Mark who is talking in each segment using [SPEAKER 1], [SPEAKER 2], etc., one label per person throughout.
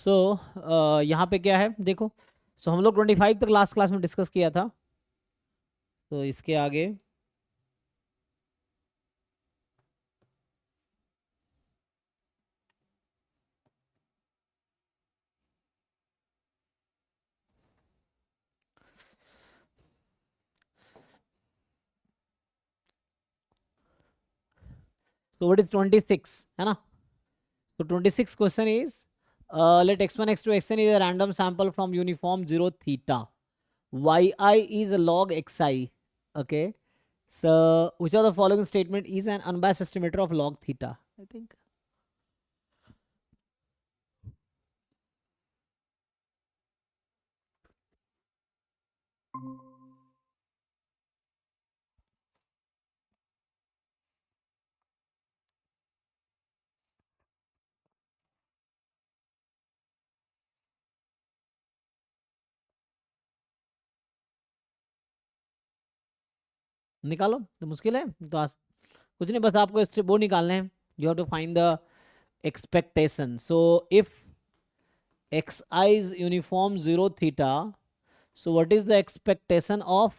[SPEAKER 1] सो यहाँ पे क्या है देखो। सो हम लोग 25 तक लास्ट क्लास में डिस्कस किया था। तो इसके आगे तो व्हाट इज 26 है ना। तो 26 question is let x1 x2 xn is a random sample from uniform 0 theta yi is a log xi. Okay, so which of the following statement is an unbiased estimator of log theta? I think निकालो। तो मुश्किल है तो कुछ नहीं, बस आपको वो निकालने हैं। You have to find the expectation. So if xi is uniform 0 theta, so what is the expectation of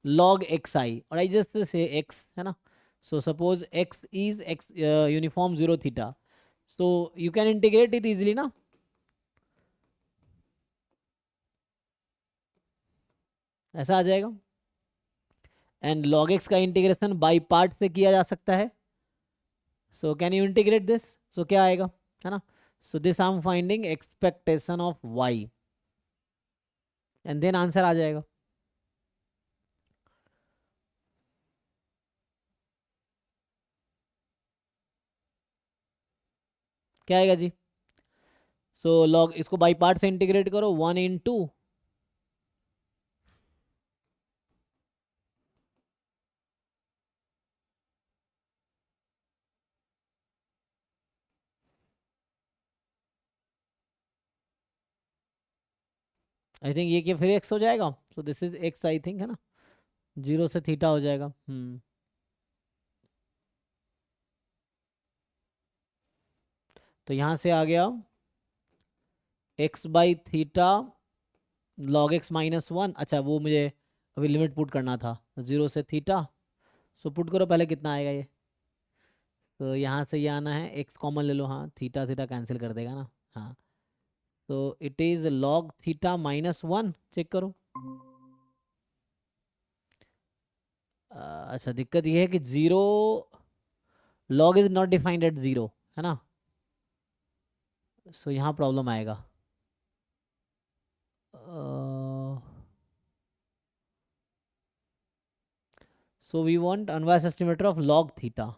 [SPEAKER 1] log xi? Or I just say x है ना. So suppose x is uniform 0 theta, so you can integrate it easily ना. ऐसा आ जाएगा। And log x का integration by part से किया जा सकता है। So can you integrate this? So क्या आएगा है ना। So this I am finding expectation of y and then answer आ जाएगा। क्या आएगा जी? सो log इसको बाई पार्ट से इंटीग्रेट करो 1 into आई थिंक ये फिर एक्स हो जाएगा। So this is x I think है ना। 0 से थीटा हो जाएगा। तो यहाँ से आ गया x by theta log x -1। अच्छा वो मुझे अभी लिमिट पुट करना था 0 से थीटा। सो पुट करो पहले कितना आएगा ये। तो यहाँ से ये आना है, एक्स कॉमन ले लो। हाँ थीटा थीटा कैंसिल कर देगा ना। हाँ तो it is log theta -1। Check करो। अच्छा दिक्कत ये है कि 0 log is not defined at 0 है ना। सो यहाँ प्रॉब्लम आएगा। So we want unbiased estimator of log theta.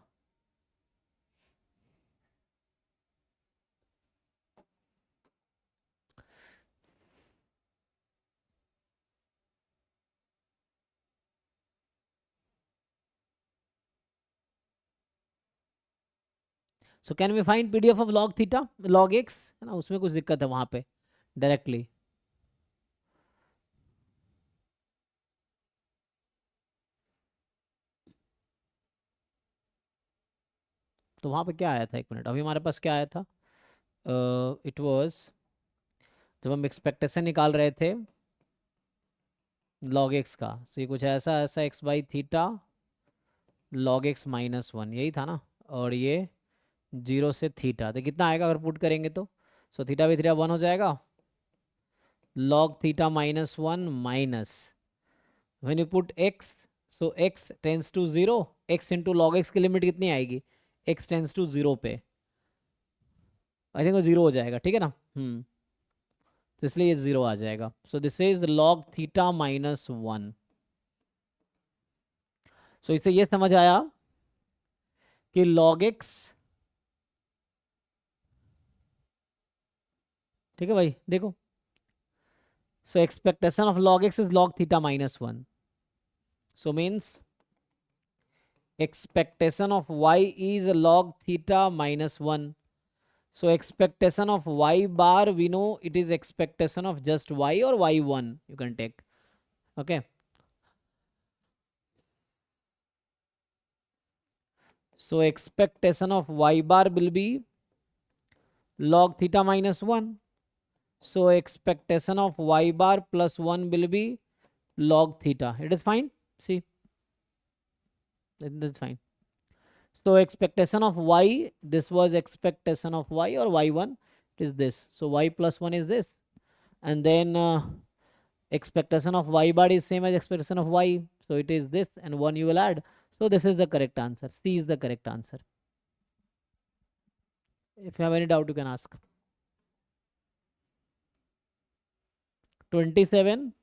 [SPEAKER 1] So can we find PDF of log theta, log x है ना। उसमें कुछ दिक्कत है वहां पे डायरेक्टली। तो वहां पे क्या आया था, एक मिनट, अभी हमारे पास क्या आया था। इट वाज जब हम एक्सपेक्टेशन निकाल रहे थे log x का। सो ये कुछ ऐसा ऐसा x by theta log x -1 यही था ना। और ये 0 से थीटा तो कितना आएगा अगर पुट करेंगे तो। सो थीटा बाई थीटा 1 हो जाएगा। log theta -1 minus when you put x, so x tends to 0, x into log x की लिमिट कितनी आएगी, x tends to 0 पे। आई थिंक वो 0 हो जाएगा, ठीक है ना। तो इसलिए ये 0 आ जाएगा। So this is log theta -1। सो इससे ये समझ आया कि log x, ठीक है भाई देखो। So expectation of log x is log theta -1। So means expectation of y is log theta -1. So expectation of y bar, we know it is expectation of just y or y1 you can take. Okay. So expectation of y bar will be log theta minus 1. So expectation of y bar plus 1 will be log theta. It is fine. See, it is fine. So expectation of y, this was expectation of y, or y1 is this. So y plus 1 is this. And then expectation of y bar is same as expectation of y. So it is this, and 1 you will add. So this is the correct answer. C is the correct answer. If you have any doubt, you can ask. 27.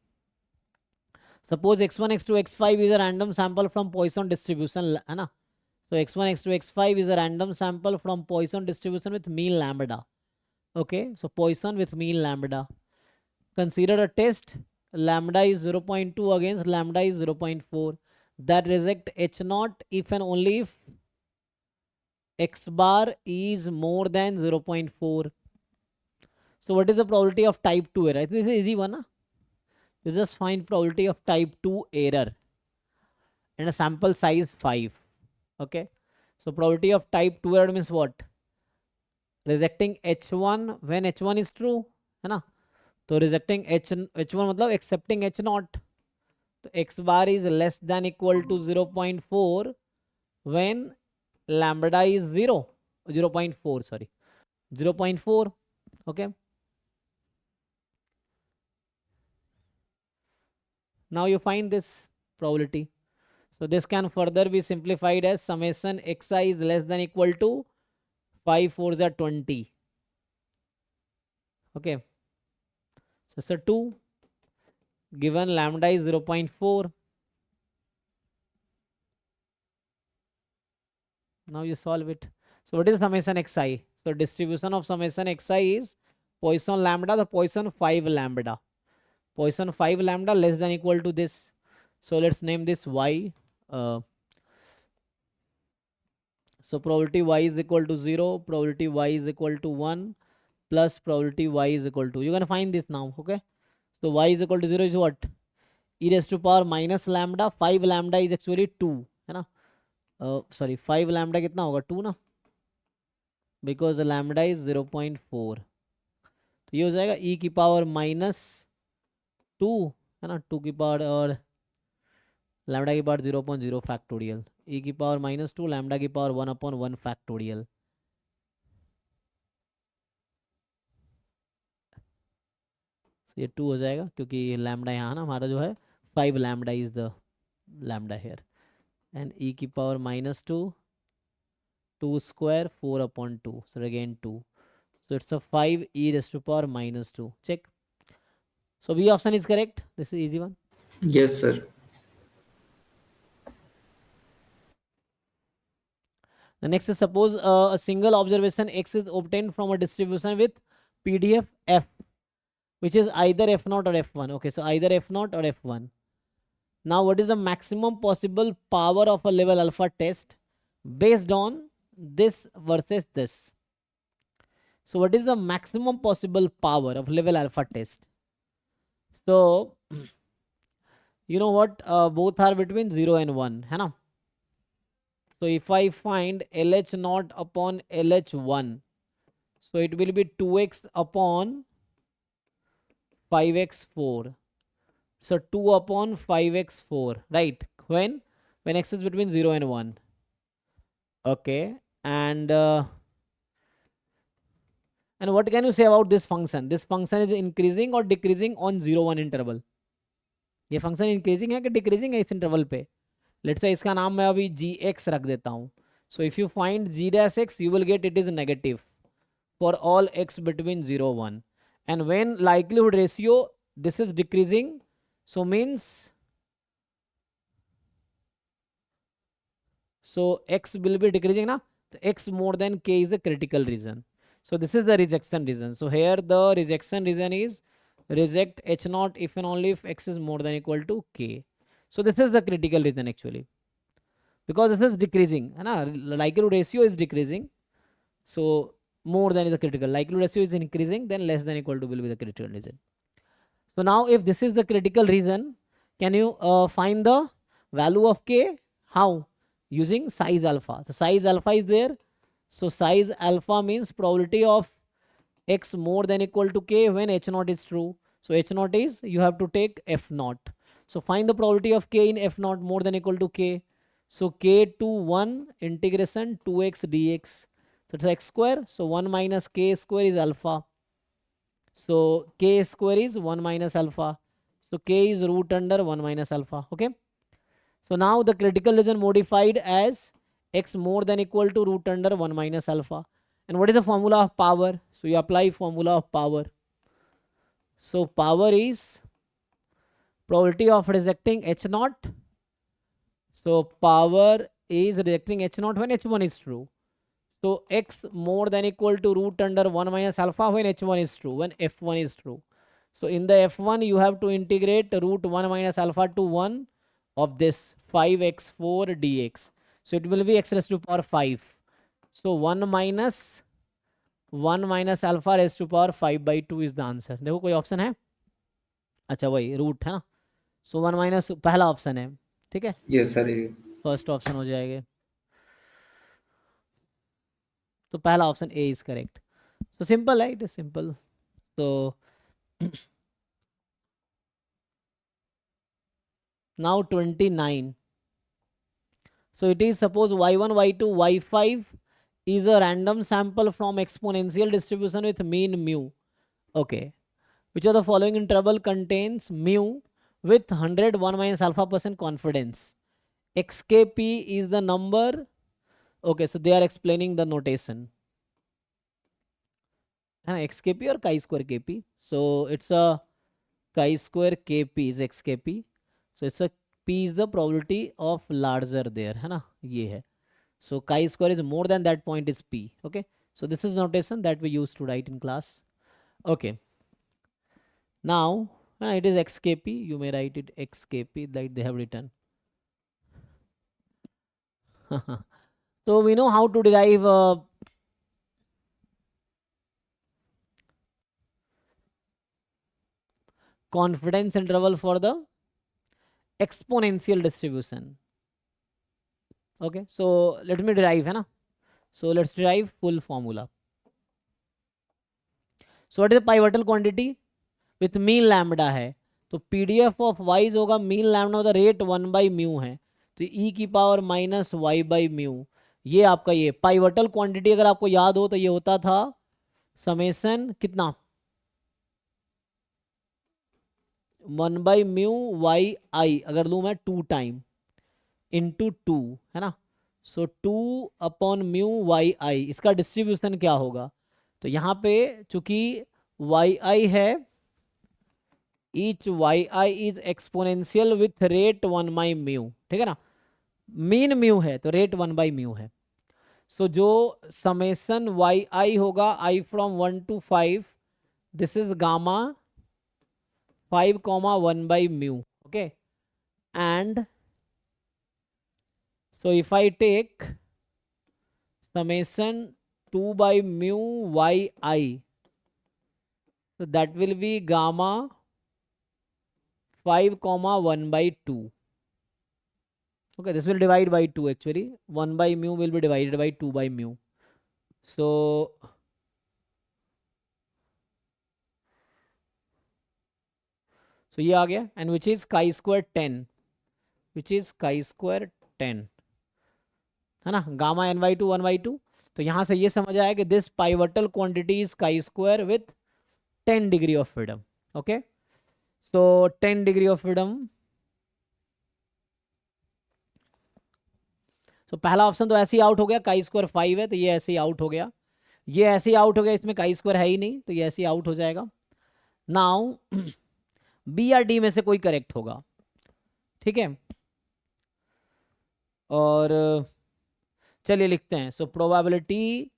[SPEAKER 1] Suppose x1, x2, x5 is a random sample from Poisson distribution, है ना? So x1, x2, x5 is a random sample from Poisson distribution with mean lambda. Okay, so Poisson with mean lambda. Consider a test. Lambda is 0.2 against lambda is 0.4. That reject H0 if and only if x bar is more than 0.4. So what is the probability of type 2 error? This is easy one. Huh? You just find probability of type 2 error and a sample size 5. Okay. So probability of type 2 error means what? Rejecting H1 when H1 is true. है ना? तो rejecting H1 मतलब accepting H0. तो x bar is less than equal to 0.4 when lambda is 0.4, sorry. 0.4. Okay. Now you find this probability. So this can further be simplified as summation xi is less than equal to 5 4s are 20. Okay. So 2 given lambda is 0.4. Now you solve it. So what is summation xi? So distribution of summation xi is Poisson lambda, the Poisson 5 lambda. Poisson 5 lambda less than equal to this. So let's name this y. So probability y is equal to 0, probability y is equal to 1 plus probability y is equal to. You're going to find this now. Okay. So y is equal to 0 is what? E raised to power minus lambda. 5 lambda is actually 2. है ना? Sorry, 5 lambda कितना होगा? 2 ना? Because the lambda is 0.4. तो ये हो जाएगा e की पावर माइनस 2 है ना, 2 की पावर और लैम्डा की पावर 0.0 फैक्टोरियल, e की पावर माइनस 2 लैम्डा की पावर 1/1 फैक्टोरियल. ये 2 हो जाएगा क्योंकि लैम्डा यहाँ ना हमारा जो है 5 lambda is the lambda here, and e की power minus 2 2 square 4/2, so again 2, so it's a 5 e raised to power minus 2. Check. So B option is correct. This is easy one.
[SPEAKER 2] Yes, sir.
[SPEAKER 1] The next is suppose a single observation x is obtained from a distribution with PDF f, which is either f0 or f1. Okay, so either f0 or f1. Now what is the maximum possible power of a level alpha test based on this versus this? So what is the maximum possible power of level alpha test? So you know what, both are between 0 and 1, है ना? So if I find LH0 upon LH1, so it will be 2x upon 5x4. So 2 upon 5x4, right? When x is between 0 and 1. Okay, and what can you say about this function? This function is increasing or decreasing on 0-1 interval? ये function increasing है कि decreasing है इस interval पे? Let's say इसका नाम मैं अभी gx रख देता हूँ. So if you find g dash x, you will get it is negative for all x between 0 1, and when likelihood ratio this is decreasing, so means so x will be decreasing na, so x more than k is the critical reason. So this is the rejection reason. So here the rejection reason is reject h0 if and only if x is more than equal to k. So this is the critical reason actually, because this is decreasing, na, likelihood ratio is decreasing. So more than is the critical, likelihood ratio is increasing, then less than equal to will be the critical reason. So now if this is the critical reason, can you find the value of k? How? Using size alpha. So size alpha is there. So size alpha means probability of x more than equal to k when h naught is true. So h naught is, you have to take f naught. So find the probability of k in f naught more than equal to k. So k to 1 integration 2x dx. So it's x square. So 1 minus k square is alpha. So k square is 1 minus alpha. So k is root under 1 minus alpha. Okay. So now the critical region modified as x more than equal to root under 1 minus alpha. And what is the formula of power? So you apply formula of power. So power is probability of rejecting h naught. So power is rejecting h naught when h1 is true. So x more than equal to root under 1 minus alpha when h1 is true, when f1 is true. So in the f1 you have to integrate root 1 minus alpha to 1 of this 5x4 dx. So it will be x raised to power 5. So 1 minus alpha raised to power 5/2 is the answer. देखो कोई option है? अच्छा वही root है ना. सो 1 minus पहला option है. ठीक है,
[SPEAKER 2] यस सर.
[SPEAKER 1] फर्स्ट ऑप्शन हो जाएगा. तो पहला option A is correct. So simple, right? It is simple. So now 29. So it is, suppose y1, y2, y5 is a random sample from exponential distribution with mean mu. Okay. Which of the following interval contains mu with 101 minus alpha % confidence? XKP is the number. Okay, so they are explaining the notation. XKP or chi square KP. So it's a chi square KP is XKP. So it's a P is the probability of larger there, है ना, ये है. So chi square is more than that point is P. Okay, so this is notation that we used to write in class. Okay, now it is XKP. You may write it XKP like they have written. So we know how to derive confidence interval for the exponential distribution. Okay, so let me derive, है ना. So let's derive full formula. So what is the pivotal quantity with mean lambda है, तो PDF of y होगा mean lambda होगा rate 1 by mu है, तो e की power minus y by mu. ये आपका ये पाइवटल क्वांटिटी अगर आपको याद हो तो ये होता था समेशन कितना 1 बाई म्यू वाई आई, अगर लूँ मैं 2 टाइम इंटू 2, है ना. सो 2 अपॉन म्यू वाई आई, इसका डिस्ट्रीब्यूशन क्या होगा. तो यहाँ पे चूंकि वाई आई है, each y i is exponential with rate 1 by mu. ठीक है ना, मीन म्यू है तो रेट 1 बाई म्यू है. सो जो समेशन वाई आई होगा I from 1 to 5, this is gamma 5, 1 by mu. Okay, and so if I take summation 2 by mu yi, so that will be gamma 5, 1 by 2. Okay, this will divide by 2 actually. 1 by mu will be divided by 2 by mu. So ये आ गया, and which is chi square 10, which is chi square 10, है ना, gamma n/2 1/2. तो यहां से ये समझ आया कि this pivotal quantity is chi square with 10 degree of freedom. Okay, so 10 degree of freedom. तो पहला ऑप्शन तो ऐसे ही आउट हो गया, chi square 5 है तो ये ऐसे ही आउट हो गया, ये ऐसे ही आउट हो गया, इसमें chi square है ही नहीं तो ये ऐसे ही आउट हो जाएगा. नाउ बी या डी में से कोई करेक्ट होगा. ठीक है, और चलिए लिखते हैं. सो प्रोबेबिलिटी,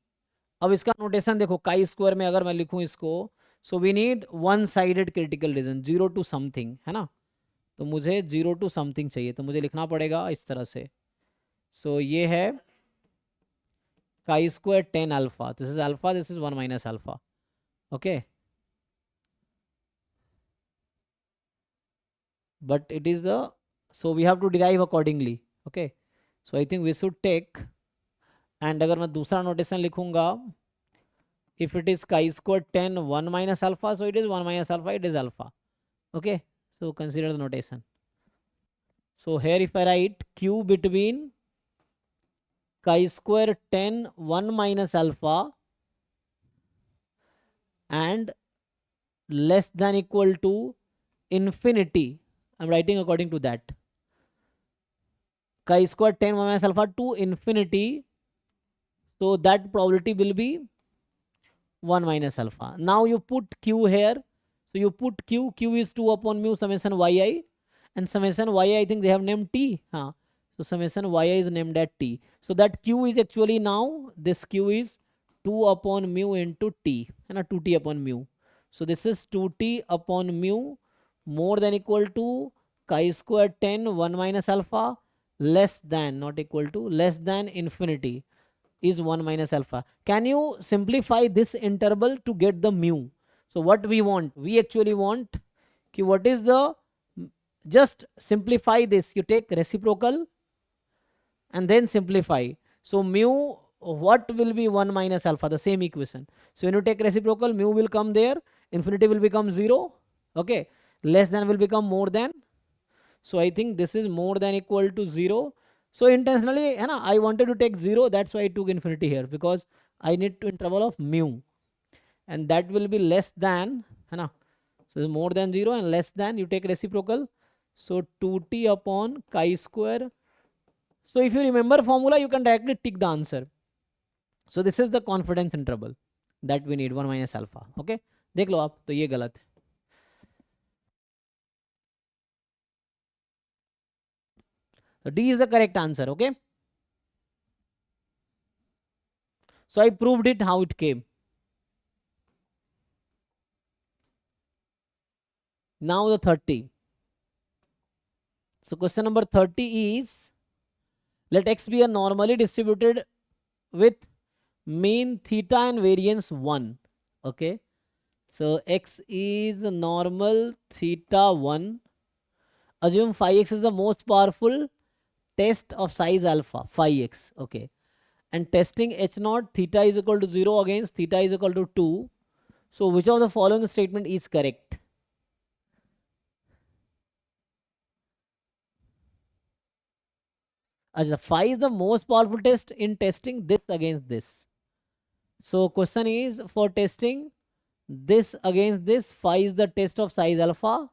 [SPEAKER 1] अब इसका नोटेशन देखो, chi स्क्वायर में अगर मैं लिखूं इसको, so we need one sided critical region 0 to something, है ना. तो मुझे 0 to समथिंग चाहिए, तो मुझे लिखना पड़ेगा इस तरह से. सो ये है chi square 10 alpha, this is alpha, this is 1 minus alpha. Okay, but it is the, so we have to derive accordingly. Okay, so I think we should take, and अगर मैं दूसरा नोटेशन लिखूंगा, if it is chi square 10 1 minus alpha, so it is 1 minus alpha, it is alpha. Okay, so consider the notation. So here if I write q between chi square 10 1 minus alpha and less than equal to infinity, I'm writing according to that. Chi square 10 1 minus alpha to infinity, so that probability will be 1 minus alpha. Now you put q here. So you put q. Q is 2 upon mu summation yi, and summation yi I think they have named t. So summation yi is named at t. So that q is actually now, this q is 2 upon mu into t, and 2t upon mu. So this is 2t upon mu more than equal to chi square 10 1 minus alpha less than, not equal to, less than infinity is 1 minus alpha. Can you simplify this interval to get the mu? So what we want? We actually want what is the, just simplify this. You take reciprocal and then simplify. So mu, what will be 1 minus alpha? The same equation. So when you take reciprocal, mu will come there, infinity will become 0. Okay, less than will become more than. So I think this is more than equal to 0. So intentionally I wanted to take 0, that's why I took infinity here, because I need to interval of mu, and that will be less than, so more than 0 and less than, you take reciprocal. So 2t upon chi square. So if you remember formula, you can directly tick the answer. So this is the confidence interval that we need, 1 minus alpha. Okay, देख लो आप, तो ये गलत है. So D is the correct answer. Okay, so I proved it how it came. Now the 30. So question number 30 is, let x be a normally distributed with mean theta and variance 1. Okay, so x is normal theta 1. Assume phi x is the most powerful test of size alpha, phi x. Okay, and testing h naught theta is equal to 0 against theta is equal to 2. So which of the following statement is correct? Ajla, phi is the most powerful test in testing this against this. So question is, for testing this against this, phi is the test of size alpha.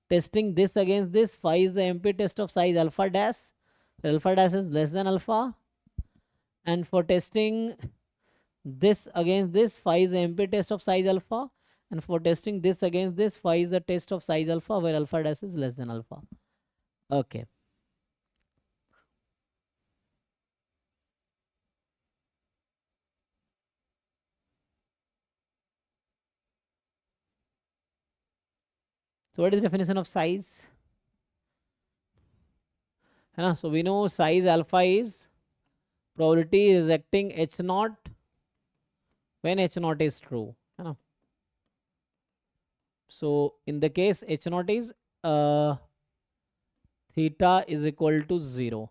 [SPEAKER 1] Testing this against this, phi is the MP test of size alpha dash. Alpha dash is less than alpha. And for testing this against this, phi is the MP test of size alpha. And for testing this against this, phi is the test of size alpha, where alpha dash is less than alpha. Okay. So what is the definition of size? So we know size alpha is probability rejecting h naught when h naught is true. So in the case h naught is theta is equal to 0.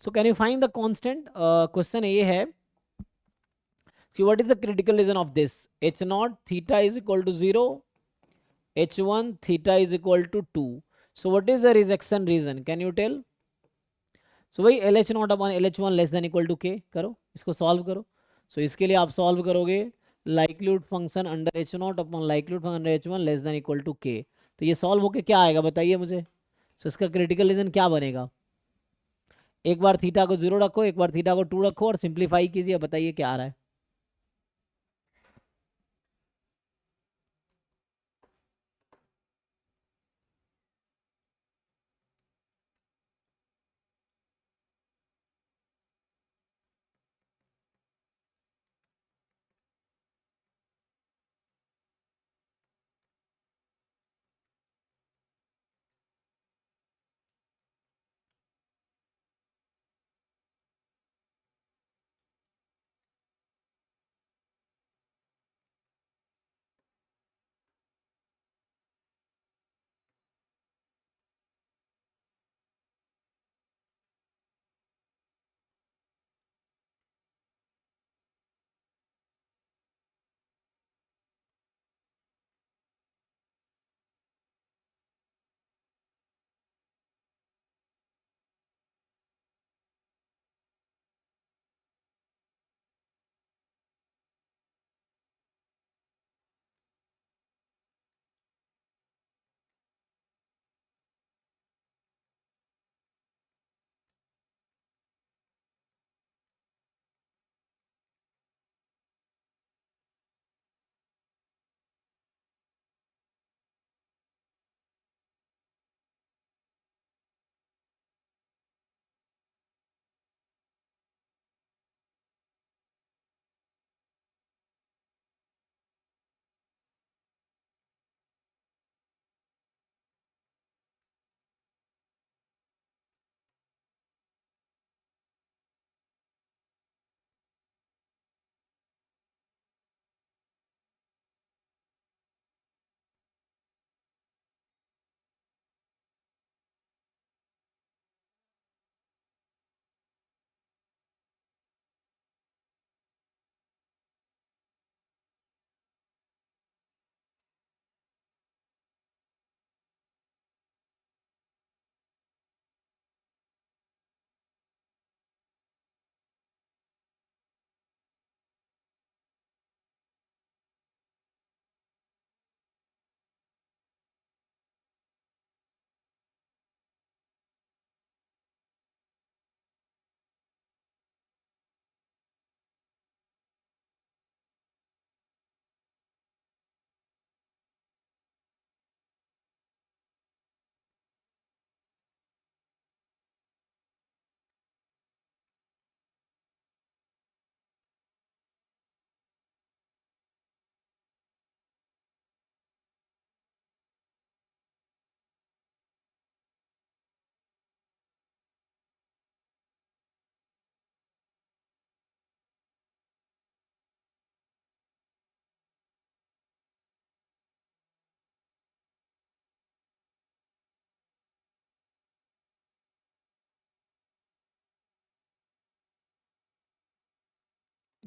[SPEAKER 1] So can you find the constant? Question A hai. So what is the critical region of this? H naught theta is equal to 0. H1 theta is equal to 2. So what is the rejection region? Can you tell? So वही LH not upon LH1 less than equal to k करो, इसको solve करो. सो इसके लिए आप solve करोगे likelihood function under H not upon likelihood function under H1 less than equal to k. तो ये सॉल्व होके क्या आएगा बताइए मुझे. सो इसका क्रिटिकल रीजन क्या बनेगा? एक बार थीटा को 0 रखो, एक बार थीटा को 2 रखो और सिंप्लीफाई कीजिए, बताइए क्या आ रहा है.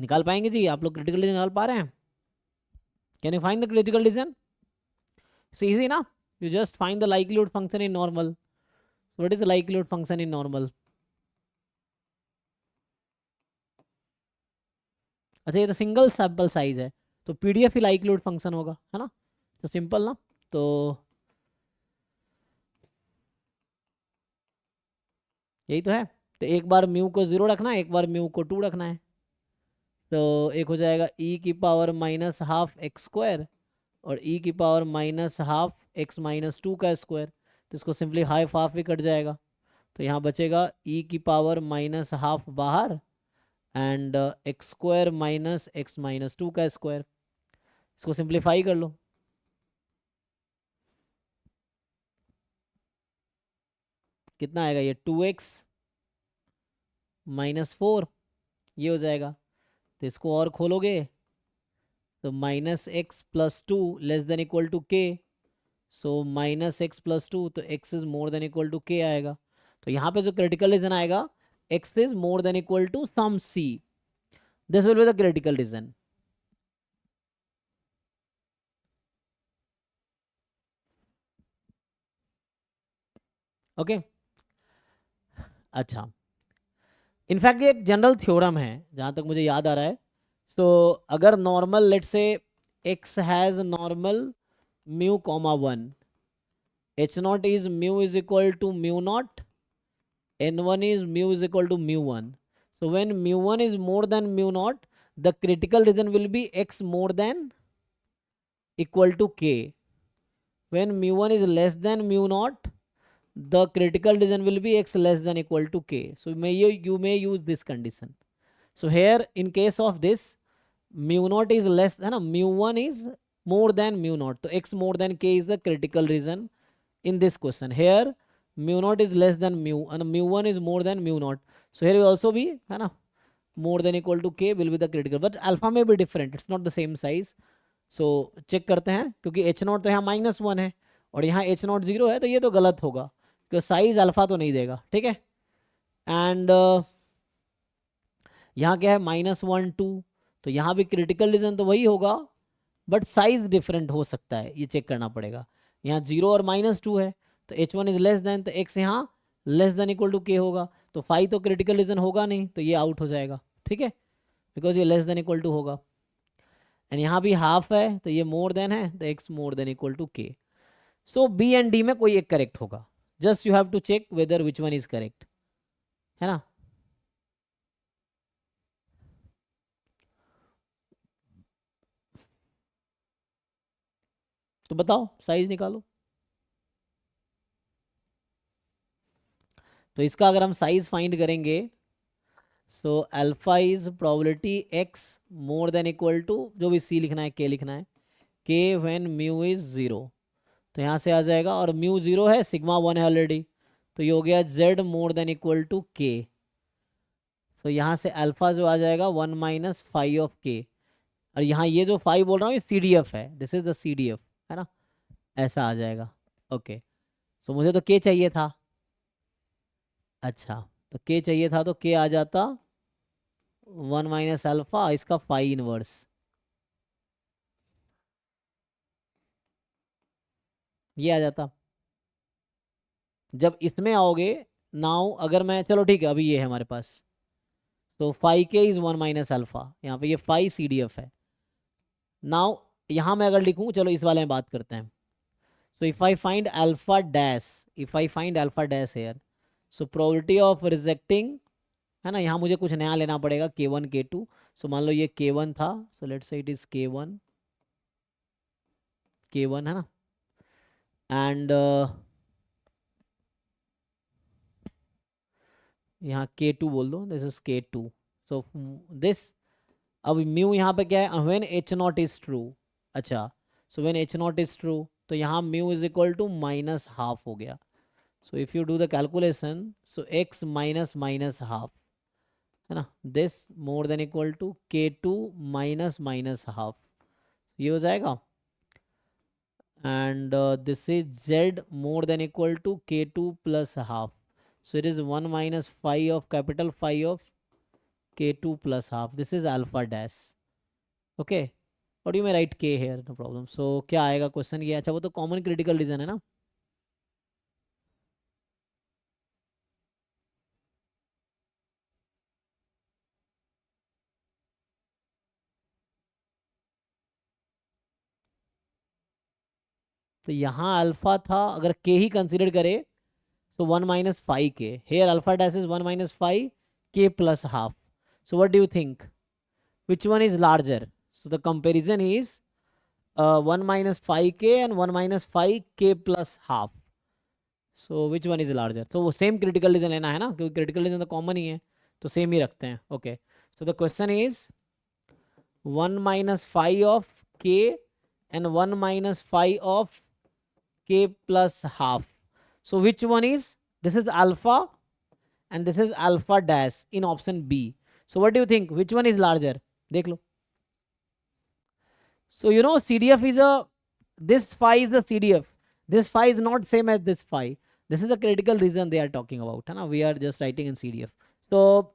[SPEAKER 1] निकाल पाएंगे जी? आप लोग क्रिटिकल डिसीजन निकाल पा रहे हैं? Can you find the critical decision? It's easy ना, you just find the likelihood function in normal. So what is the likelihood function in normal? अच्छा ये तो सिंगल सैंपल साइज है, तो पीडीएफ ही लाइक्लीहुड फंक्शन होगा, है ना? तो सिंपल ना, तो यही तो है। तो एक बार म्यू को 0 रखना है, एक बार म्यू को 2 रखना है। तो एक हो जाएगा ई की power minus half x square और ई की power minus half x minus 2 का स्क्वायर। तो इसको सिंपली हाफ हाफ भी कट जाएगा, तो यहाँ बचेगा ई की पावर माइनस हाफ बाहर and x square minus x minus 2 का स्क्वायर। इसको सिंप्लीफाई कर लो, कितना आएगा ये 2x माइनस 4, ये हो जाएगा। तो इसको और खोलोगे तो minus x plus 2 less than equal to k, so minus x plus 2, तो x is more than equal to k आएगा। तो यहाँ पे जो क्रिटिकल रीजन आएगा x is more than equal to some c, this will be the critical region. Okay अच्छा, in fact ये एक जनरल थ्योरम है जहाँ तक मुझे याद आ रहा है। सो अगर नॉर्मल लेट से x has normal mu comma 1, h not is mu is equal to mu not, n1 is mu is equal to mu1. So when mu1 is more than mu naught, the critical region will be x more than equal to k. When mu1 is less than mu naught, the critical region will be x less than equal to k. So you may use this condition. So here in case of this, mu naught is less, है ना, mu1 is more than mu naught. So x more than k is the critical region in this question. Here mu naught is less than mu and mu1 is more than mu naught. So here will also be, है ना, more than equal to k will be the critical, but alpha may be different, it's not the same size. So check करते हैं, क्योंकि h not तो यहाँ -1 है और यहाँ h नॉट 0 है, तो ये तो गलत होगा क्योंकि साइज अल्फा तो नहीं देगा, ठीक है। एंड यहाँ क्या है -1 2, तो यहाँ भी क्रिटिकल रीजन तो वही होगा बट साइज डिफरेंट हो सकता है, ये चेक करना पड़ेगा। यहाँ 0 और -2 है, तो h1 इज लेस देन, तो x यहाँ less than equal to k होगा, तो फाई तो क्रिटिकल रीजन होगा नहीं, तो ये आउट हो जाएगा, ठीक है, बिकॉज ये लेस देन इक्वल टू होगा। एंड यहाँ भी हाफ है, तो ये मोर देन है, तो x more than equal to k। So B and D में कोई एक करेक्ट होगा, just you have to check whether which one is correct, है ना। तो बताओ साइज निकालो। तो इसका अगर हम साइज फाइंड करेंगे, so alpha is probability x more than equal to, जो भी c लिखना है k लिखना है, k व्हेन म्यू इज 0। तो यहाँ से आ जाएगा, और म्यू 0 है, सिग्मा 1 है ऑलरेडी, तो ये हो गया z more than equal to k। So यहाँ से अल्फा जो आ जाएगा 1 माइनस फाइव ऑफ k, और यहाँ ये जो फाइव बोल रहा हूँ ये CDF है, दिस इज द CDF, है ना, ऐसा आ जाएगा। ओके सो मुझे तो k चाहिए था, अच्छा तो k चाहिए था, तो k आ जाता 1 माइनस अल्फा, इसका फाई इनवर्स, ये आ जाता। जब इसमें आओगे, नाउ अगर मैं, चलो ठीक है अभी ये है हमारे पास, तो फाई के इज 1 माइनस अल्फा, यहाँ पे ये फाई CDF है। नाउ यहाँ मैं अगर लिखूँ, चलो इस वाले में बात करते हैं। So if I find alpha dash, if I find alpha dash here, so probability of rejecting, है ना, यहाँ मुझे कुछ नया लेना पड़ेगा, K1 K2। सो मान लो ये K1 था, so let's say it is K1 K1, है ना, एंड यहाँ K2 बोल दो, this is K2। So this, अब म्यू यहाँ पे क्या है, when h not is true, अच्छा so when h not is true, तो यहाँ mu is equal to minus half हो गया। So if you do the calculation, so x minus minus half, है ना, this more than equal to K2 minus minus half, ये हो जाएगा। And this is z more than equal to K2 plus half, so it is 1 minus phi of capital phi of k2 plus half. This is alpha dash. Okay, और you may right k here, no problem. So क्या आएगा question ये? अच्छा वो तो common critical reason है ना. तो यहाँ अल्फा था, अगर k ही कंसिडर करे तो 1 minus 5k. Here alpha dash is 1 minus 5k plus half. So what do you think? Which one is larger? So the comparison is 1 minus 5k and 1 minus 5k plus half. So which one is larger? So वो same critical reason लेना है ना, क्योंकि critical reason तो common ही है, तो same ही रखते हैं. Okay. So the question is 1 minus 5 of k and 1 minus 5 of k plus half. So which one is? This is alpha and this is alpha dash in option B. So what do you think? Which one is larger? देख लो. So you know CDF is this phi is the CDF. This phi is not same as this phi. This is the critical reason they are talking about. है ना? We are just writing in CDF. So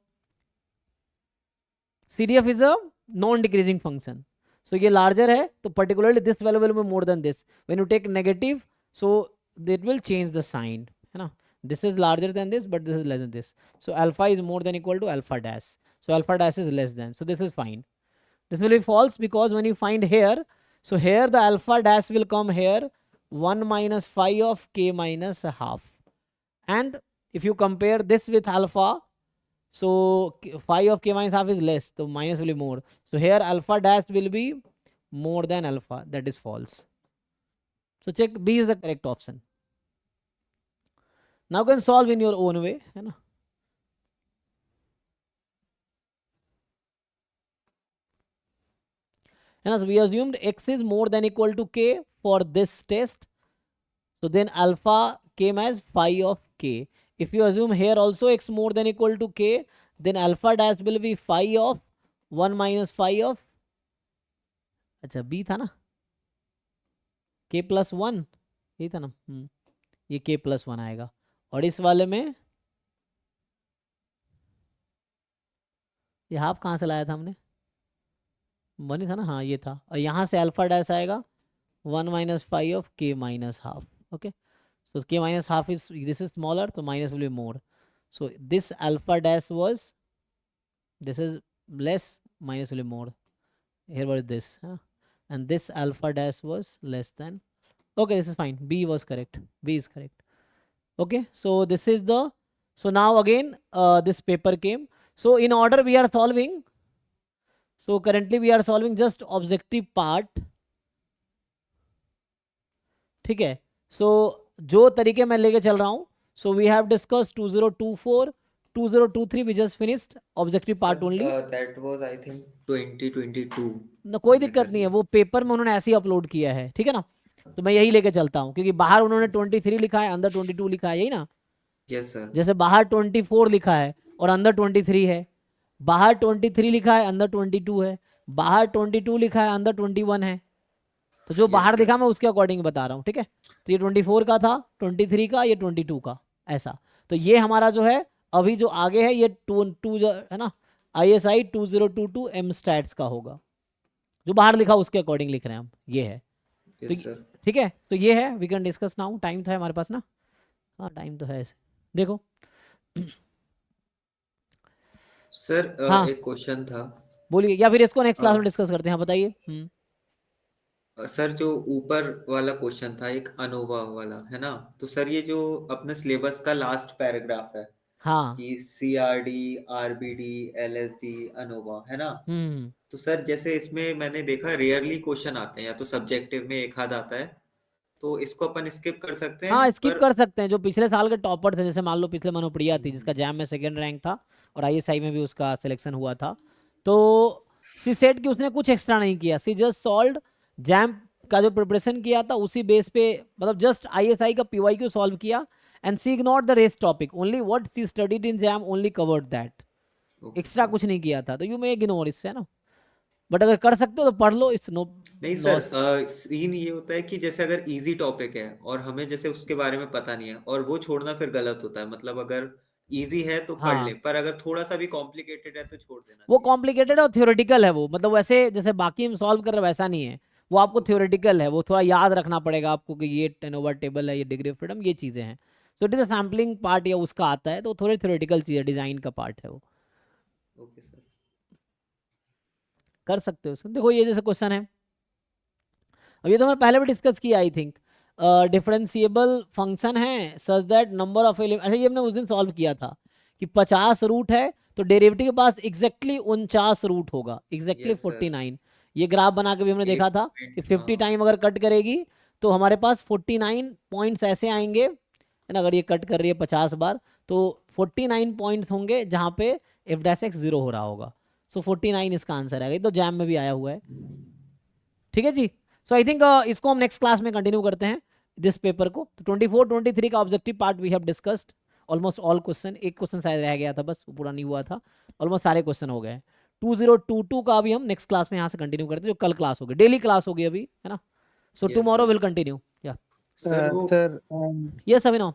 [SPEAKER 1] CDF is a non-decreasing function. So ये larger है, तो particularly this value will be more than this. When you take negative, so it will change the sign. है ना? This is larger than this, but this is less than this. So alpha is more than equal to alpha dash. So alpha dash is less than. So this is fine. This will be false because when you find here, so here the alpha dash will come here 1 minus phi of k minus half. And if you compare this with alpha, so phi of k minus half is less, so minus will be more. So here alpha dash will be more than alpha. That is false. So check B is the correct option. Now you can solve in your own way. है ना? So we assumed x is more than equal to k for this test. So then alpha came as phi of k. If you assume here also x more than equal to k, then alpha dash will be phi of 1 minus phi of, अच्छा b था ना, k plus 1 यही था ना. ये k plus 1 आएगा. और इस वाले में ये हाफ कहाँ से लाया था हमने? 1 ही था ना. हाँ ये था. और यहाँ से अल्फा डैश आएगा 1 minus phi of k minus half. Okay, so k minus half is, this is smaller, so minus will be more. So this alpha dash was, this is less, minus will be more. Here what is this? And this alpha dash was less than. Okay, this is fine. B was correct. B is correct. Okay, so this is the, so now again this paper came. So in order we are solving. So currently we are solving just objective part. ठीक है. So जो तरीके मैं लेके चल रहा हूँ, so we have discussed 2024, 2023 we just finished objective part only.
[SPEAKER 2] That was I think 2022.
[SPEAKER 1] ना कोई दिक्कत नहीं है, वो पेपर में उन्होंने ऐसे ही अपलोड किया है. ठीक है ना? तो मैं यही लेके चलता हूँ, क्योंकि बाहर उन्होंने 23 लिखा है, अंदर 22 लिखा है, यही ना?
[SPEAKER 2] Yes sir.
[SPEAKER 1] जैसे बाहर 24 लिखा है और अंदर 23 है, बाहर 23 लिखा है अंदर 22 है, बाहर 22 लिखा है अंदर 21 है. तो जो बाहर दिखा मैं उसके अकॉर्डिंग बता रहा हूँ. ठीक है, तो ये 24 का था, 23 का, ये 22 का, ऐसा. तो ये हमारा जो है अभी जो आगे है ये 2 है ना, ISI 2022 M स्टैट्स का होगा. जो बाहर लिखा उसके अकॉर्डिंग लिख रहे हैं हम. ये है.
[SPEAKER 2] Yes sir.
[SPEAKER 1] ठीक है, तो ये है. We can discuss now. Time तो है हमारे पास ना? हाँ टाइम तो है. देखो
[SPEAKER 2] सर
[SPEAKER 1] हाँ
[SPEAKER 2] एक क्वेश्चन था.
[SPEAKER 1] बोलिए, या फिर इसको नेक्स्ट क्लास में डिस्कस करते हैं. बताइए.
[SPEAKER 2] सर जो ऊपर वाला क्वेश्चन था एक अनोवा वाला है ना, तो सर ये जो अपने सिलेबस का लास्ट पैराग्राफ है
[SPEAKER 1] हाँ.
[SPEAKER 2] कि CRD RBD LSD अनोवा है ना, तो सर जैसे इसमें मैंने देखा रेयरली क्वेश्चन आते हैं, या तो सब्जेक्टिव में एक आध आता है, तो इसको अपन स्किप कर सकते हैं.
[SPEAKER 1] हाँ स्किप
[SPEAKER 2] पर
[SPEAKER 1] कर सकते हैं. जो पिछले साल के टॉपर थे, जैसे मान लो पिछले मनोप्रिया थी जिसका जैम में सेकंड रैंक था और ISI में भी उसका सिलेक्शन हुआ था, तो सी सेट की उसने कुछ एक्स्ट्रा नहीं किया. सी जस्ट सॉल्व जैम का जो प्रिपरेशन किया था उसी बेस पे, मतलब जस्ट ISI का PYQ सॉल्व किया and she ignore the rest topic. Only what she studied in JAM only covered that. Extra कुछ नहीं किया था. तो यू मे इग्नोर इससे, है ना. बट अगर कर सकते हो तो पढ़ लो. इट्स नो
[SPEAKER 2] नहीं सर, सीन ये होता है कि जैसे अगर इजी टॉपिक है और हमें जैसे उसके बारे में पता नहीं है, और वो छोड़ना फिर गलत होता है. मतलब अगर इजी है तो पढ़ ले,
[SPEAKER 1] हाँ,
[SPEAKER 2] पर अगर थोड़ा सा भी कॉम्प्लिकेटेड है तो छोड़ देना
[SPEAKER 1] वो
[SPEAKER 2] चाहिए।
[SPEAKER 1] कॉम्प्लिकेटेड और थ्योरेटिकल है, वो मतलब वैसे जैसे बाकी हम सॉल्व कर रहे हैं वैसा नहीं है, वो आपको
[SPEAKER 2] ओके सर।
[SPEAKER 1] थ्योरेटिकल है, वो थोड़ा याद रखना पड़ेगा आपको कि ये टेन ओवर टेबल है, ये डिग्री ऑफ फ्रीडम, ये चीज़ें हैं। तो इट इज सैम्पलिंग पार्ट या उसका आता है, तो थोड़ी थ्योरेटिकल चीज़ है, डिज़ाइन का पार्ट है वो।
[SPEAKER 2] Okay sir.
[SPEAKER 1] कर सकते हो उसको। देखो ये जैसे क्वेश्चन है, अब ये तो हमने पहले भी डिस्कस किया आई थिंक। डिफरेंशिएबल फंक्शन है such that number of element, अच्छा ये हमने उस दिन सॉल्व किया था कि 50 रूट है तो डेरिवेटिव के पास एग्जैक्टली 49 रूट होगा, एग्जैक्टली
[SPEAKER 2] यस सर।
[SPEAKER 1] 49। ये ग्राफ बना के भी हमने देखा
[SPEAKER 2] एक
[SPEAKER 1] था कि
[SPEAKER 2] पॉइंट,
[SPEAKER 1] 50
[SPEAKER 2] हाँ।
[SPEAKER 1] टाइम अगर कट करेगी तो हमारे पास 49 पॉइंट्स ऐसे आएंगे, है ना, अगर ये कट कर रही है 50 बार तो 49 पॉइंट्स होंगे जहाँ पे एफ डैश एक्स जीरो हो रहा होगा। सो 49 इसका आंसर है, ये तो जैम में भी आया हुआ है। ठीक है जी। सो आई थिंक इसको हम नेक्स्ट क्लास में कंटिन्यू करते हैं दिस पेपर को। तो 24 23 का objective part we have discussed almost all question, एक क्वेश्चन शायद रह गया था बस, वो पूरा नहीं हुआ था, ऑलमोस्ट सारे क्वेश्चन हो गए। 2022 का अभी हम नेक्स्ट क्लास में यहाँ से कंटिन्यू करते हैं, जो कल क्लास होगी, डेली क्लास होगी अभी, है ना। So
[SPEAKER 2] yes
[SPEAKER 1] tomorrow
[SPEAKER 2] sir.
[SPEAKER 1] Will continue या
[SPEAKER 2] सर वो
[SPEAKER 3] Sir,
[SPEAKER 1] यस अभी no.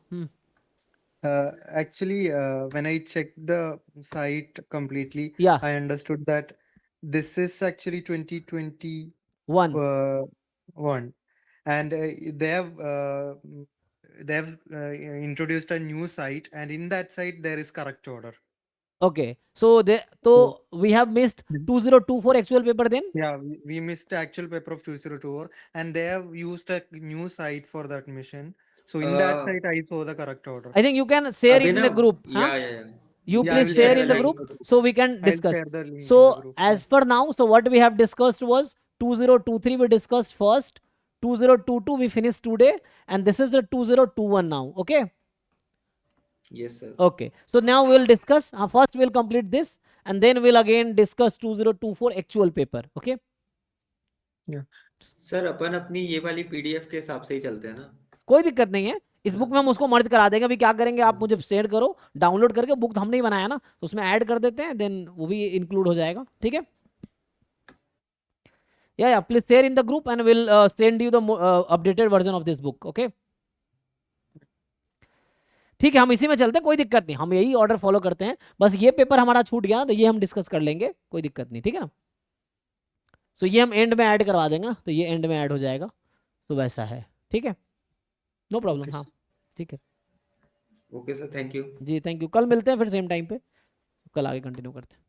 [SPEAKER 3] actually, when I checked the site completely,
[SPEAKER 1] या
[SPEAKER 3] I understood that this is actually 2021,
[SPEAKER 1] one
[SPEAKER 3] and they have introduced a new site, and in that site there is correct order.
[SPEAKER 1] Okay. So दे तो
[SPEAKER 3] So,
[SPEAKER 1] we have missed 2024 actual paper then.
[SPEAKER 3] yeah, we missed the actual paper of 2024, and they have used a new site for that mission. So in that site, I saw the correct order.
[SPEAKER 1] I think you can share it in the
[SPEAKER 2] Abhinav,
[SPEAKER 1] group, हाँ,
[SPEAKER 2] या
[SPEAKER 1] you
[SPEAKER 3] Yeah, I
[SPEAKER 1] please
[SPEAKER 3] will
[SPEAKER 1] share
[SPEAKER 3] share
[SPEAKER 2] the
[SPEAKER 1] in
[SPEAKER 3] the
[SPEAKER 1] the group
[SPEAKER 3] link.
[SPEAKER 2] Like.
[SPEAKER 1] so we can
[SPEAKER 3] I'll
[SPEAKER 1] discuss.
[SPEAKER 3] share the link
[SPEAKER 1] So
[SPEAKER 3] in the group. Yeah.
[SPEAKER 1] as per now, so what we have discussed was 2023 we discussed first, 2022 we finished today, and this is the 2021 now. Okay.
[SPEAKER 2] Yes sir.
[SPEAKER 1] Okay, so now we'll discuss, first we'll complete this and then we'll again discuss 2024 actual paper. Okay.
[SPEAKER 3] Yeah.
[SPEAKER 2] Sir अपन अपनी ये वाली PDF के हिसाब से ही चलते हैं ना।
[SPEAKER 1] कोई दिक्कत नहीं है, इस
[SPEAKER 2] है
[SPEAKER 1] बुक
[SPEAKER 2] ना।
[SPEAKER 1] में हम उसको मर्ज करा देंगे। अभी क्या करेंगे, आप मुझे शेयर करो, डाउनलोड करके, बुक हमने ही बनाया ना तो उसमें ऐड कर देते हैं, देन वो भी इंक्लूड हो जाएगा। ठीक है। Yeah, please share in the group and we'll send you the updated version of this book. Okay. ठीक है, हम इसी में चलते हैं, कोई दिक्कत नहीं, हम यही ऑर्डर फॉलो करते हैं। बस ये पेपर हमारा छूट गया ना तो ये हम डिस्कस कर लेंगे, कोई दिक्कत नहीं, ठीक है ना। सो ये हम एंड में ऐड करवा देंगे ना, तो ये एंड में ऐड हो जाएगा, तो वैसा है। ठीक है, नो प्रॉब्लम।
[SPEAKER 3] Okay.
[SPEAKER 1] हाँ ठीक है
[SPEAKER 2] ओके सर, थैंक यू।
[SPEAKER 1] जी, थैंक यू। कल मिलते हैं फिर सेम टाइम पे, कल आगे कंटिन्यू करते हैं।